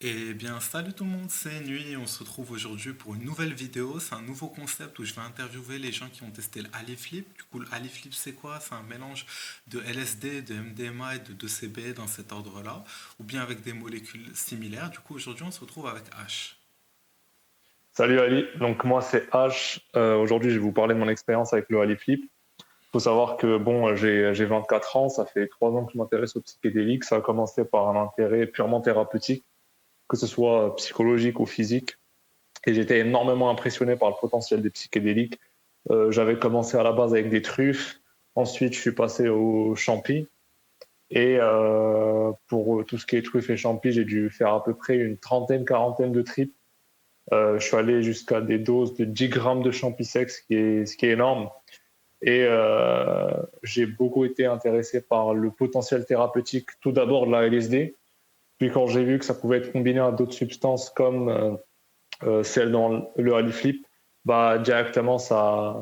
Eh bien, salut tout le monde, c'est Nuit. On se retrouve aujourd'hui pour une nouvelle vidéo. C'est un nouveau concept où je vais interviewer les gens qui ont testé le Flip. Du coup, le Flip, c'est quoi? C'est un mélange de LSD, de MDMA et de 2CB dans cet ordre-là, ou bien avec des molécules similaires. Du coup, aujourd'hui, on se retrouve avec H. Salut Ali, donc moi c'est H. Aujourd'hui je vais vous parler de mon expérience avec le Ali Flip. Il faut savoir que bon, j'ai 24 ans, ça fait 3 ans que je m'intéresse aux psychédéliques. Ça a commencé par un intérêt purement thérapeutique, que ce soit psychologique ou physique. Et j'étais énormément impressionné par le potentiel des psychédéliques. J'avais commencé à la base avec des truffes, ensuite je suis passé au champi. Et pour tout ce qui est truffes et champi, j'ai dû faire à peu près une trentaine, quarantaine de trips. Je suis allé jusqu'à des doses de 10 grammes de champisex, ce qui est énorme. Et j'ai beaucoup été intéressé par le potentiel thérapeutique, tout d'abord de la LSD. Puis quand j'ai vu que ça pouvait être combiné à d'autres substances comme celles dans le Haliflip, bah, directement ça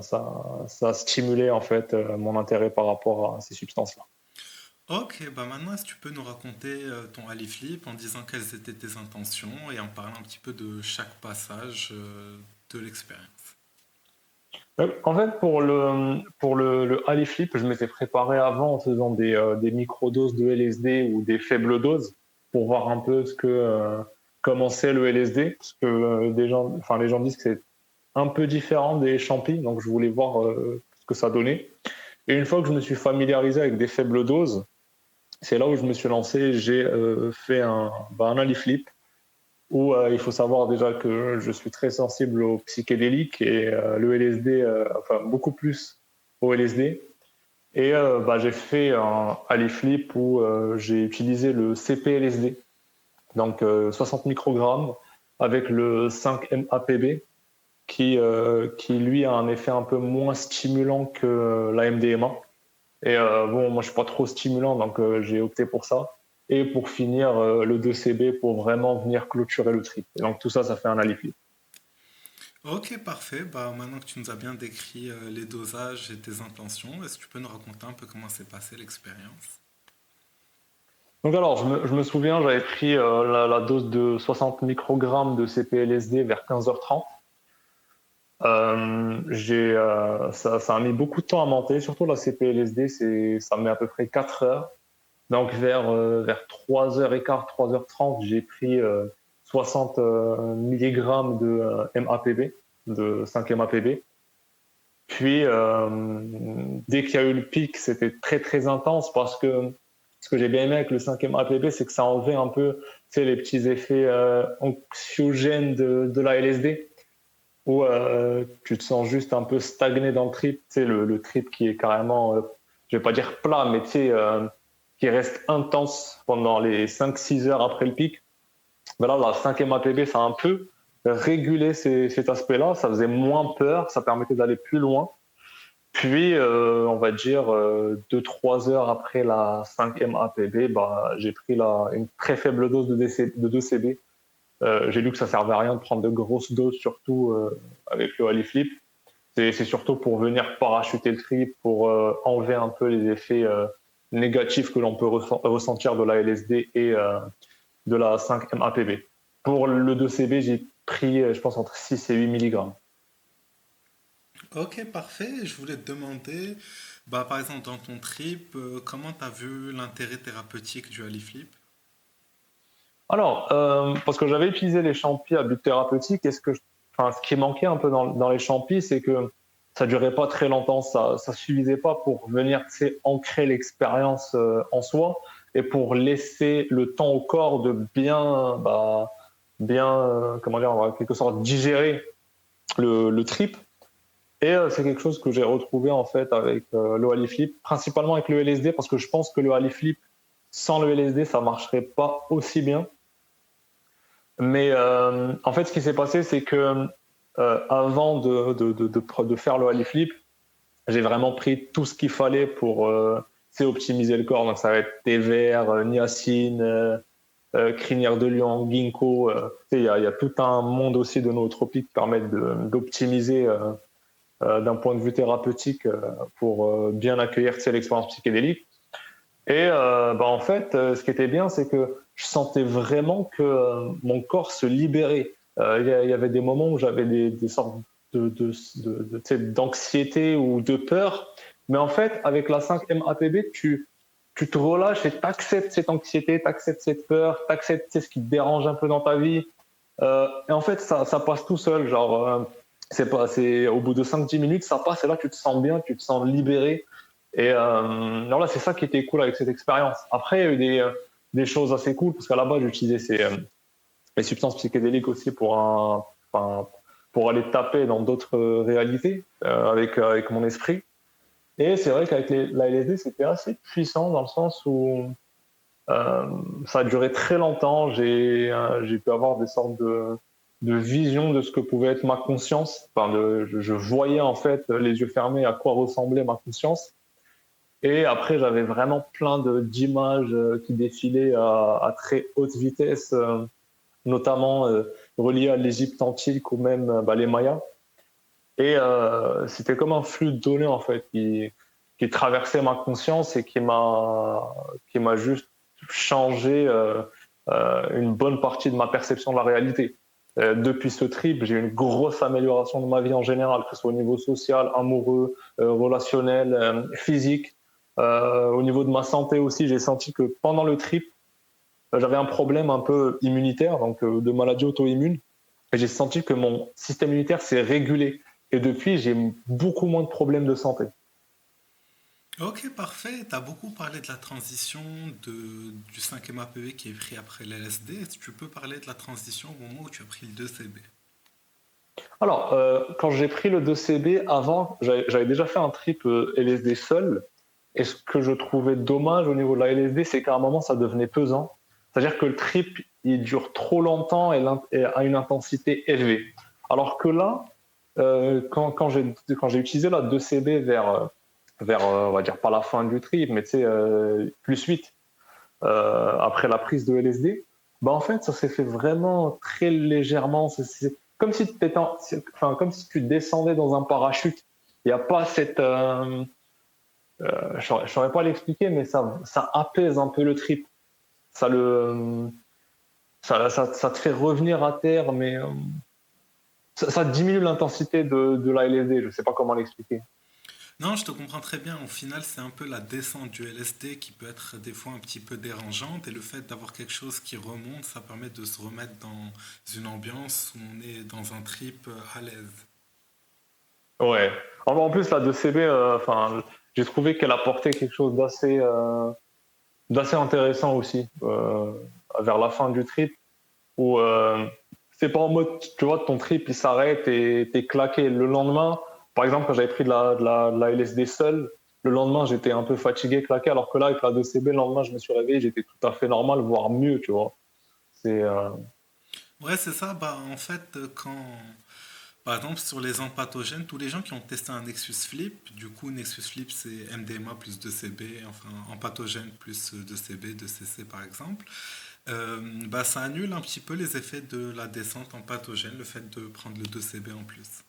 a stimulé en fait mon intérêt par rapport à ces substances-là. Ok, bah maintenant, est-ce que tu peux nous raconter ton Flip en disant quelles étaient tes intentions et en parlant un petit peu de chaque passage de l'expérience? En fait, pour le Haliflip, je m'étais préparé avant en faisant des microdoses de LSD ou des faibles doses pour voir un peu comment c'est le LSD, parce que les gens disent que c'est un peu différent des champis, donc je voulais voir ce que ça donnait. Et une fois que je me suis familiarisé avec des faibles doses, c'est là où je me suis lancé. J'ai fait un Haliflip où il faut savoir déjà que je suis très sensible aux psychédéliques et le LSD, enfin beaucoup plus au LSD. Et bah, j'ai fait un Flip où j'ai utilisé le CPLSD, donc 60 microgrammes avec le 5-MAPB qui lui a un effet un peu moins stimulant que la MDMA. Et bon, moi je suis pas trop stimulant, donc j'ai opté pour ça. Et pour finir, le 2CB pour vraiment venir clôturer le trip. Et donc tout ça, ça fait un Aliflip. Ok, parfait. Bah, maintenant que tu nous as bien décrit les dosages et tes intentions, est-ce que tu peux nous raconter un peu comment s'est passée l'expérience? Donc alors, je me souviens, j'avais pris la dose de 60 microgrammes de CPLSD vers 15h30. Ça a mis beaucoup de temps à monter, surtout la CPLSD, ça met à peu près 4 heures. Donc vers 3h15, 3h30, j'ai pris 60 mg de MAPB, de 5 MAPB. Puis dès qu'il y a eu le pic, c'était très très intense parce que ce que j'ai bien aimé avec le 5 MAPB, c'est que ça enlevait un peu les petits effets anxiogènes de la LSD, où tu te sens juste un peu stagné dans le trip, le trip qui est carrément, je vais pas dire plat, mais qui reste intense pendant les 5-6 heures après le pic. Ben là, la 5e APB, ça a un peu régulé cet aspect-là, ça faisait moins peur, ça permettait d'aller plus loin. Puis, on va dire 2-3 heures après la 5e APB, bah, j'ai pris une très faible dose de 2CB. J'ai lu que ça servait à rien de prendre de grosses doses, surtout avec le Haliflip. C'est surtout pour venir parachuter le trip, pour enlever un peu les effets négatifs que l'on peut ressentir de la LSD et de la 5-MAPB. Pour le 2CB, j'ai pris, je pense, entre 6 et 8 mg. Ok, parfait. Je voulais te demander, bah, par exemple, dans ton trip, comment tu as vu l'intérêt thérapeutique du Flip? Alors, parce que j'avais utilisé les champis à but thérapeutique, ce qui manquait un peu dans les champis, c'est que ça durait pas très longtemps, ça suffisait pas pour venir ancrer l'expérience en soi et pour laisser le temps au corps de bien comment dire, en quelque sorte digérer le trip. Et c'est quelque chose que j'ai retrouvé en fait avec le Haliflip, principalement avec le LSD, parce que je pense que le Haliflip sans le LSD, ça marcherait pas aussi bien. Mais en fait, ce qui s'est passé, c'est que avant de faire le Haliflip, j'ai vraiment pris tout ce qu'il fallait pour optimiser le corps. Donc, ça va être thé vert, niacine, crinière de lion, ginkgo. Il y a tout un monde aussi de nootropiques qui permettent d'optimiser d'un point de vue thérapeutique pour bien accueillir l'expérience psychédélique. Et bah, en fait, ce qui était bien, c'est que je sentais vraiment que mon corps se libérait. Il y avait des moments où j'avais des sortes tu sais, d'anxiété ou de peur. Mais en fait, avec la 5-MAPB, tu te relâches et tu acceptes cette anxiété, tu acceptes cette peur, tu acceptes ce qui te dérange un peu dans ta vie. Et en fait, ça passe tout seul. Genre, c'est au bout de 5-10 minutes, ça passe et là, tu te sens bien, tu te sens libéré. Et voilà, c'est ça qui était cool avec cette expérience. Après, il y a eu des choses assez cool parce qu'à la base, j'utilisais les substances psychédéliques aussi enfin, pour aller taper dans d'autres réalités avec mon esprit. Et c'est vrai qu'avec la LSD, c'était assez puissant dans le sens où ça a duré très longtemps. J'ai pu avoir des sortes de visions de ce que pouvait être ma conscience. Enfin, je voyais en fait les yeux fermés à quoi ressemblait ma conscience. Et après, j'avais vraiment plein d'images qui défilaient à très haute vitesse, notamment reliées à l'Égypte antique ou même les Mayas. Et c'était comme un flux de données en fait qui traversait ma conscience et qui m'a juste changé une bonne partie de ma perception de la réalité. Depuis ce trip, j'ai eu une grosse amélioration de ma vie en général, que ce soit au niveau social, amoureux, relationnel, physique. Au niveau de ma santé aussi, j'ai senti que pendant le trip, j'avais un problème un peu immunitaire, donc de maladie auto-immune. Et j'ai senti que mon système immunitaire s'est régulé. Et depuis, j'ai beaucoup moins de problèmes de santé. Ok, parfait. Tu as beaucoup parlé de la transition du 5-MAPB qui est pris après l'LSD. Est-ce que tu peux parler de la transition au moment où tu as pris le 2CB? Alors, quand j'ai pris le 2CB, avant, j'avais déjà fait un trip LSD seul. Et ce que je trouvais dommage au niveau de la LSD, c'est qu'à un moment, ça devenait pesant. C'est-à-dire que le trip, il dure trop longtemps et à une intensité élevée. Alors que là, quand j'ai utilisé la 2CB vers on va dire pas la fin du trip, mais tu sais, plus 8, après la prise de LSD, bah en fait, ça s'est fait vraiment très légèrement. C'est comme si comme si tu descendais dans un parachute. Il n'y a pas cette. Je ne saurais pas l'expliquer, mais ça apaise un peu le trip. Ça, le, ça te fait revenir à terre, mais ça diminue l'intensité de la LSD. Je ne sais pas comment l'expliquer. Non, je te comprends très bien. Au final, c'est un peu la descente du LSD qui peut être des fois un petit peu dérangeante. Et le fait d'avoir quelque chose qui remonte, ça permet de se remettre dans une ambiance où on est dans un trip à l'aise. Ouais. En plus, la 2CB, j'ai trouvé qu'elle apportait quelque chose d'assez intéressant aussi vers la fin du trip, où c'est pas en mode, tu vois, ton trip il s'arrête et t'es claqué. Le lendemain, par exemple, quand j'avais pris de la LSD seul, le lendemain j'étais un peu fatigué, claqué, alors que là, avec la 2CB, le lendemain je me suis réveillé, j'étais tout à fait normal, voire mieux, tu vois. C'est Ouais, c'est ça. Bah, en fait, par exemple, sur les empathogènes, tous les gens qui ont testé un Nexus Flip, du coup, Nexus Flip, c'est MDMA plus 2CB, enfin, empathogène plus 2CB, 2CC par exemple. Bah, ça annule un petit peu les effets de la descente en pathogène, le fait de prendre le 2CB en plus.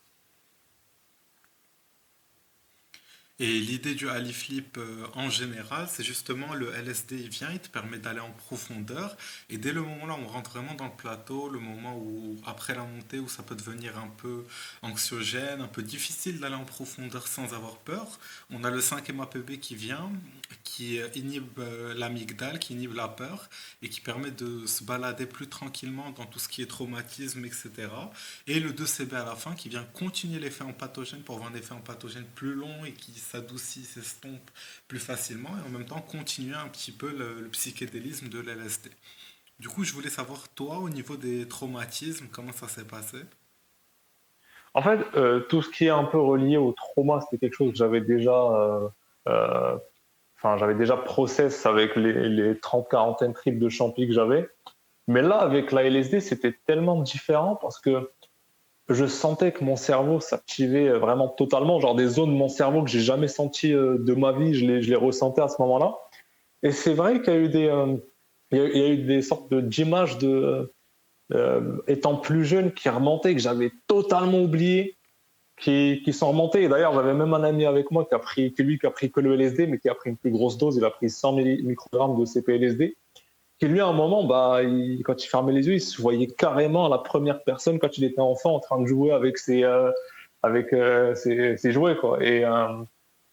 Et l'idée du Ali Flip en général, c'est justement le LSD, il vient, il te permet d'aller en profondeur. Et dès le moment là, où on rentre vraiment dans le plateau, le moment où, après la montée, où ça peut devenir un peu anxiogène, un peu difficile d'aller en profondeur sans avoir peur, on a le 5-MAPB qui vient, qui inhibe l'amygdale, qui inhibe la peur, et qui permet de se balader plus tranquillement dans tout ce qui est traumatisme, etc. Et le 2CB à la fin qui vient continuer l'effet en pathogène pour avoir un effet en pathogène plus long et qui s'adoucit, s'estompe plus facilement et en même temps continuer un petit peu le psychédélisme de l'LSD. Du coup, je voulais savoir, toi, au niveau des traumatismes, comment ça s'est passé? En fait, tout ce qui est un peu relié au trauma, c'était quelque chose que euh, j'avais déjà process avec les 30 40 trips de champi que j'avais. Mais là, avec la LSD, c'était tellement différent parce que je sentais que mon cerveau s'activait vraiment totalement, genre des zones de mon cerveau que j'ai jamais senties de ma vie, je les ressentais à ce moment-là. Et c'est vrai qu'il y a eu il y a eu des sortes d'images étant plus jeune qui remontaient, que j'avais totalement oublié, qui sont remontées. Et d'ailleurs, j'avais même un ami avec moi qui a pris que le LSD, mais qui a pris une plus grosse dose. Il a pris 100 microgrammes de CPLSD. qui lui, à un moment, bah, quand il fermait les yeux, il se voyait carrément à la première personne quand il était enfant en train de jouer avec ses jouets, quoi. Et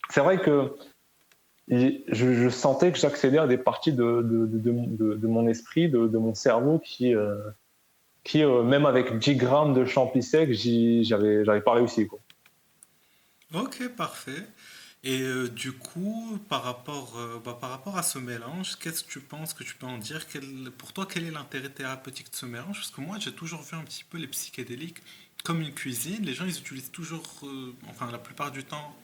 c'est vrai que je sentais que j'accédais à des parties de mon esprit, de mon cerveau qui même avec 10 grammes de champi sec, j'avais pas réussi, quoi. Ok, parfait. Et du coup, par rapport à ce mélange, qu'est-ce que tu penses que tu peux en dire? Pour toi, quel est l'intérêt thérapeutique de ce mélange? Parce que moi, j'ai toujours vu un petit peu les psychédéliques comme une cuisine. Les gens, ils utilisent toujours, enfin la plupart du temps,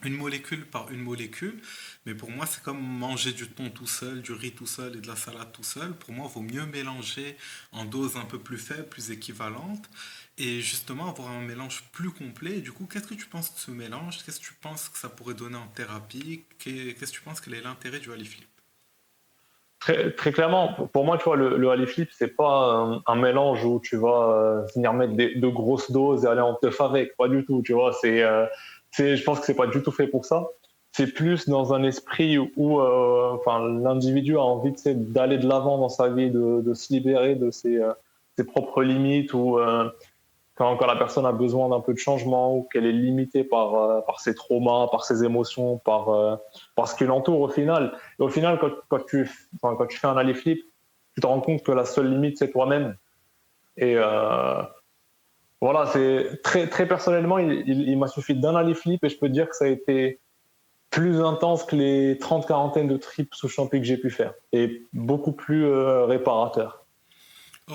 une molécule par une molécule. Mais pour moi, c'est comme manger du thon tout seul, du riz tout seul et de la salade tout seul. Pour moi, il vaut mieux mélanger en dose un peu plus faible, plus équivalente. Et justement, avoir un mélange plus complet. Et du coup, qu'est-ce que tu penses de ce mélange? Qu'est-ce que tu penses que ça pourrait donner en thérapie? Qu'est-ce que tu penses quel est l'intérêt du Haliflip? Très, très clairement, pour moi, tu vois, le Halif Flip, c'est pas un mélange où tu vas venir mettre de grosses doses et aller en teuf avec. Pas du tout, tu vois. Je pense que c'est pas du tout fait pour ça. C'est plus dans un esprit où enfin, l'individu a envie, tu sais, d'aller de l'avant dans sa vie, de se libérer de ses propres limites ou quand la personne a besoin d'un peu de changement ou qu'elle est limitée par ses traumas, par ses émotions, par ce qui l'entoure au final. Et au final, quand tu fais un alley flip, tu te rends compte que la seule limite, c'est toi-même. Et voilà, c'est très personnellement, il m'a suffi d'un alley flip et je peux te dire que ça a été plus intense que les 30 quarantaines de trips sous champi que j'ai pu faire et beaucoup plus réparateur.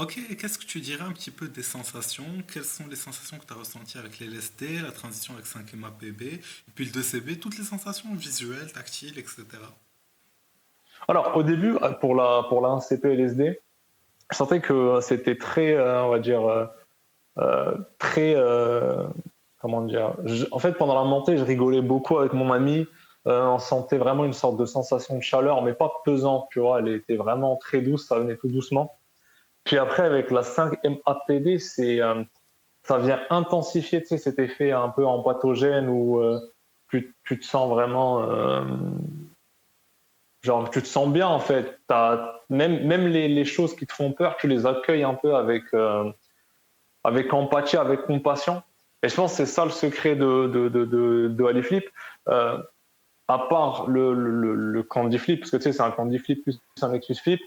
Ok, et qu'est-ce que tu dirais un petit peu des sensations? Quelles sont les sensations que tu as ressenties avec l'LSD, la transition avec 5-MAPB, et puis le 2CB, toutes les sensations visuelles, tactiles, etc. Alors, au début, pour la 1CP LSD, je sentais que c'était très, on va dire, très, comment dire, en fait, pendant la montée, je rigolais beaucoup avec mon ami. On sentait vraiment une sorte de sensation de chaleur, mais pas pesante, tu vois. Elle était vraiment très douce, ça venait tout doucement. Puis après, avec la 5-MAPD, ça vient intensifier, tu sais, cet effet un peu empatogène où tu te sens vraiment, genre, tu te sens bien en fait. Même les choses qui te font peur, tu les accueilles un peu avec empathie, avec compassion. Et je pense que c'est ça le secret de Ali Flip. Euh, à part le candy flip, parce que tu sais, c'est un candy flip plus un Nexus flip,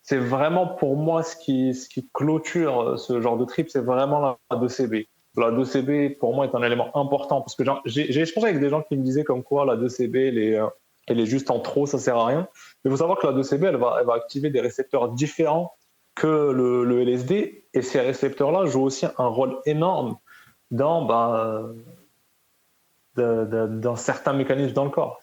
c'est vraiment pour moi ce qui clôture ce genre de trip, c'est vraiment la 2CB. La 2CB, pour moi, est un élément important parce que j'ai échangé avec des gens qui me disaient comme quoi la 2CB, elle est juste en trop, ça sert à rien. Mais il faut savoir que la 2CB, elle va activer des récepteurs différents que le LSD et ces récepteurs-là jouent aussi un rôle énorme dans, dans certains mécanismes dans le corps.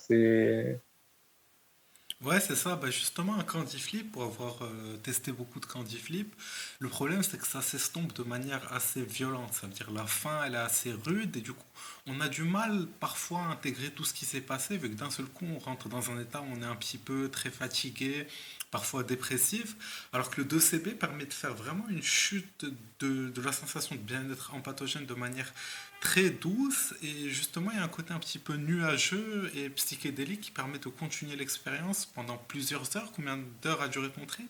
Ouais, c'est ça. Bah justement, un candy flip, pour avoir testé beaucoup de candy flip, le problème c'est que ça s'estompe de manière assez violente. Ça veut dire la fin, elle est assez rude et du coup, on a du mal parfois à intégrer tout ce qui s'est passé, vu que d'un seul coup, on rentre dans un état où on est un petit peu très fatigué, parfois dépressif, alors que le 2CB permet de faire vraiment une chute de la sensation de bien-être empathogène de manière très douce et justement il y a un côté un petit peu nuageux et psychédélique qui permet de continuer l'expérience pendant plusieurs heures. Combien d'heures a duré ton trip?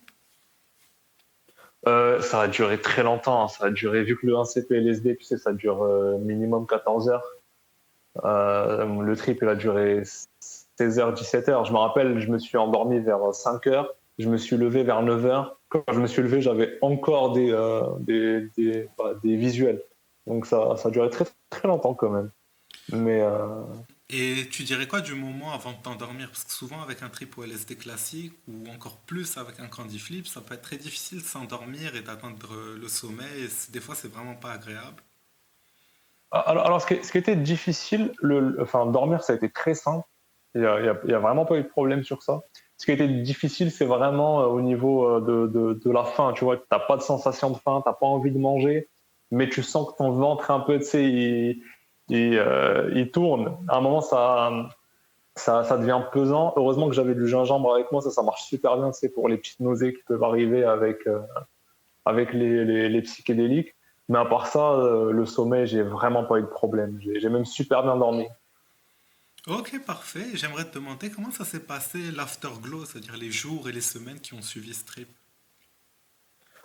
Ça a duré très longtemps, hein. Ça a duré, vu que le 1CP LSD, tu sais, ça dure minimum 14 heures. Le trip, il a duré 16h, 17h. Je me rappelle, je me suis endormi vers 5h. Je me suis levé vers 9h. Quand je me suis levé, j'avais encore des visuels. Donc ça a duré très, très longtemps quand même. Mais Et tu dirais quoi du moment avant de t'endormir? Parce que souvent avec un trip au LSD classique ou encore plus avec un candy flip, ça peut être très difficile de s'endormir et d'atteindre le sommeil. Et des fois, c'est vraiment pas agréable. alors, ce qui était difficile, enfin, dormir, ça a été très simple. Il y a vraiment pas eu de problème sur ça. Ce qui a été difficile, c'est vraiment au niveau de la faim. Tu vois, tu n'as pas de sensation de faim, tu n'as pas envie de manger, mais tu sens que ton ventre, un peu, tu sais, il tourne. À un moment, ça devient pesant. Heureusement que j'avais du gingembre avec moi, ça marche super bien, c'est pour les petites nausées qui peuvent arriver avec les psychédéliques. Mais à part ça, le sommeil, j'ai vraiment pas eu de problème. J'ai même super bien dormi. Ok, parfait. J'aimerais te demander comment ça s'est passé l'afterglow, c'est-à-dire les jours et les semaines qui ont suivi ce trip.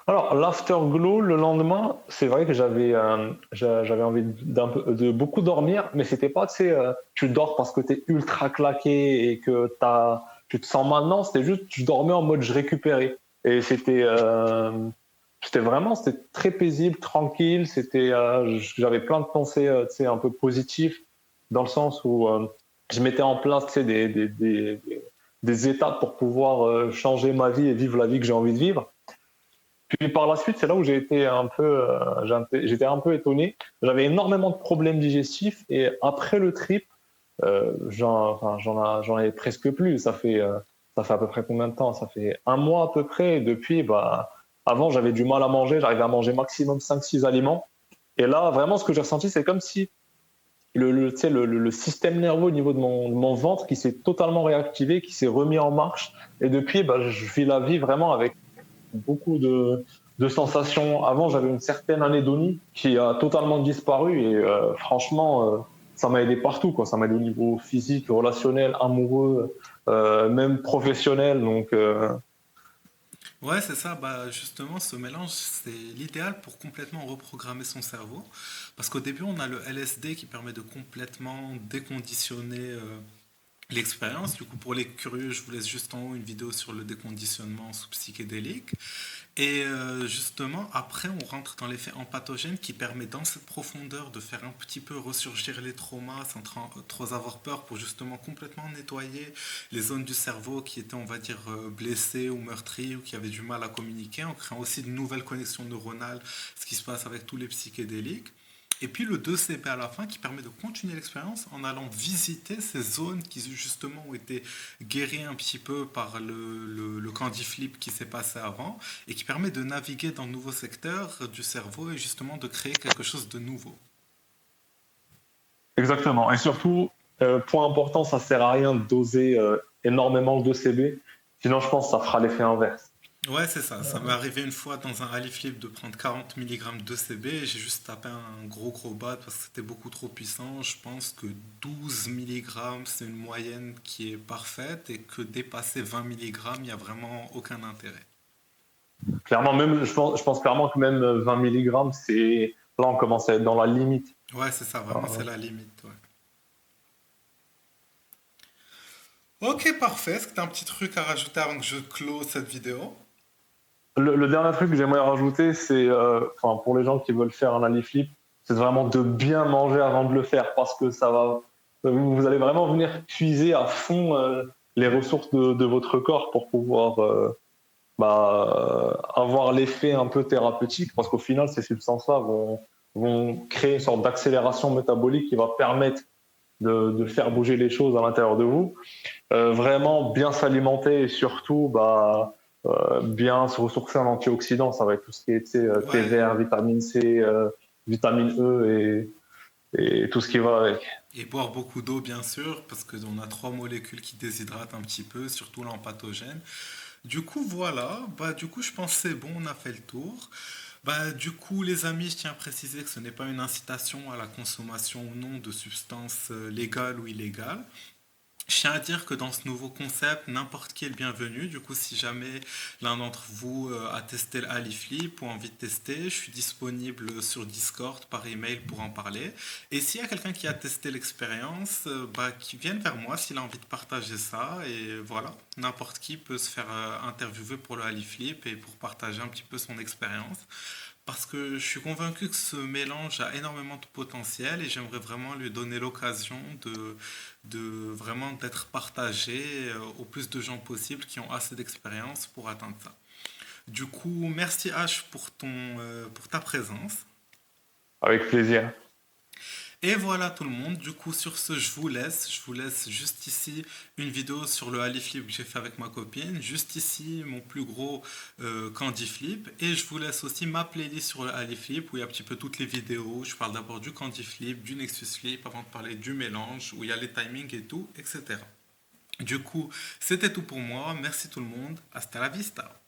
Alors, l'afterglow, le lendemain, c'est vrai que j'avais envie de beaucoup dormir, mais c'était pas, tu sais, tu dors parce que tu es ultra claqué et que tu te sens maintenant, c'était juste, je dormais en mode je récupérais. Et c'était très paisible, tranquille, j'avais plein de pensées, tu sais, un peu positives, dans le sens où je mettais en place, tu sais, des étapes pour pouvoir changer ma vie et vivre la vie que j'ai envie de vivre. Puis par la suite, c'est là où j'étais un peu étonné. J'avais énormément de problèmes digestifs et après le trip, j'en avais presque plus. Ça fait à peu près combien de temps? Ça fait un mois à peu près. Et depuis, bah, avant, j'avais du mal à manger. J'arrivais à manger maximum 5, 6 aliments. Et là, vraiment, ce que j'ai ressenti, c'est comme si tu sais, le système nerveux au niveau de mon ventre qui s'est totalement réactivé, qui s'est remis en marche. Et depuis, bah, je vis la vie vraiment avec beaucoup de sensations. Avant, j'avais une certaine anédonie qui a totalement disparu et franchement, ça m'a aidé partout, quoi. Ça m'a aidé au niveau physique, relationnel, amoureux, même professionnel. Donc, Ouais, c'est ça. Bah, justement, ce mélange, c'est l'idéal pour complètement reprogrammer son cerveau. Parce qu'au début, on a le LSD qui permet de complètement déconditionner l'expérience. Du coup, pour les curieux, je vous laisse juste en haut une vidéo sur le déconditionnement sous psychédélique. Et justement, après, on rentre dans l'effet empathogène qui permet dans cette profondeur de faire un petit peu ressurgir les traumas sans trop avoir peur pour justement complètement nettoyer les zones du cerveau qui étaient, on va dire, blessées ou meurtries ou qui avaient du mal à communiquer, en créant aussi de nouvelles connexions neuronales, ce qui se passe avec tous les psychédéliques. Et puis le 2CP à la fin qui permet de continuer l'expérience en allant visiter ces zones qui justement ont été guéries un petit peu par le candy flip qui s'est passé avant et qui permet de naviguer dans de nouveaux secteurs du cerveau et justement de créer quelque chose de nouveau. exactement. Et surtout, point important, ça sert à rien de doser énormément de CB. Sinon, je pense que ça fera l'effet inverse. Ouais, c'est ça. Ça m'est arrivé une fois dans un Ali Flip de prendre 40 mg de CB et j'ai juste tapé un gros bad parce que c'était beaucoup trop puissant. Je pense que 12 mg, c'est une moyenne qui est parfaite et que dépasser 20 mg, il n'y a vraiment aucun intérêt. Clairement, même, je pense clairement que même 20 milligrammes, là, on commence à être dans la limite. Ouais, c'est ça. Vraiment, c'est Euh, la limite. Ouais. Ok, parfait. Est-ce que tu as un petit truc à rajouter avant que je close cette vidéo? le dernier truc que j'aimerais rajouter, c'est, enfin, pour les gens qui veulent faire un Ali flip, c'est vraiment de bien manger avant de le faire parce que vous allez vraiment venir puiser à fond les ressources de votre corps pour pouvoir avoir l'effet un peu thérapeutique parce qu'au final, ces substances-là vont créer une sorte d'accélération métabolique qui va permettre de faire bouger les choses à l'intérieur de vous. Vraiment bien s'alimenter et surtout bien se ressourcer en antioxydants. Ça va être tout ce qui est thé Ouais. vert, vitamine C, vitamine E et tout ce qui va avec. Et boire beaucoup d'eau, bien sûr, parce qu'on a trois molécules qui déshydratent un petit peu, surtout l'empathogène. Du coup, voilà. Bah, du coup, je pense que c'est bon, on a fait le tour. Bah, du coup, les amis, je tiens à préciser que ce n'est pas une incitation à la consommation ou non de substances légales ou illégales. Je tiens à dire que dans ce nouveau concept, n'importe qui est le bienvenu. Du coup, si jamais l'un d'entre vous a testé le Aliflip ou a envie de tester, je suis disponible sur Discord par email pour en parler. Et s'il y a quelqu'un qui a testé l'expérience, bah, qui vienne vers moi s'il a envie de partager ça. Et voilà, n'importe qui peut se faire interviewer pour le Aliflip et pour partager un petit peu son expérience. Parce que je suis convaincu que ce mélange a énormément de potentiel et j'aimerais vraiment lui donner l'occasion de vraiment d'être partagé au plus de gens possible qui ont assez d'expérience pour atteindre ça. Du coup, merci H pour ta présence. Avec plaisir. Et voilà tout le monde. Du coup, sur ce, je vous laisse. Je vous laisse juste ici une vidéo sur le Ali Flip que j'ai fait avec ma copine. Juste ici, mon plus gros Candy Flip. Et je vous laisse aussi ma playlist sur le Ali Flip où il y a un petit peu toutes les vidéos. Je parle d'abord du Candy Flip, du Nexus Flip, avant de parler du mélange, où il y a les timings et tout, etc. Du coup, c'était tout pour moi. Merci tout le monde. Hasta la vista.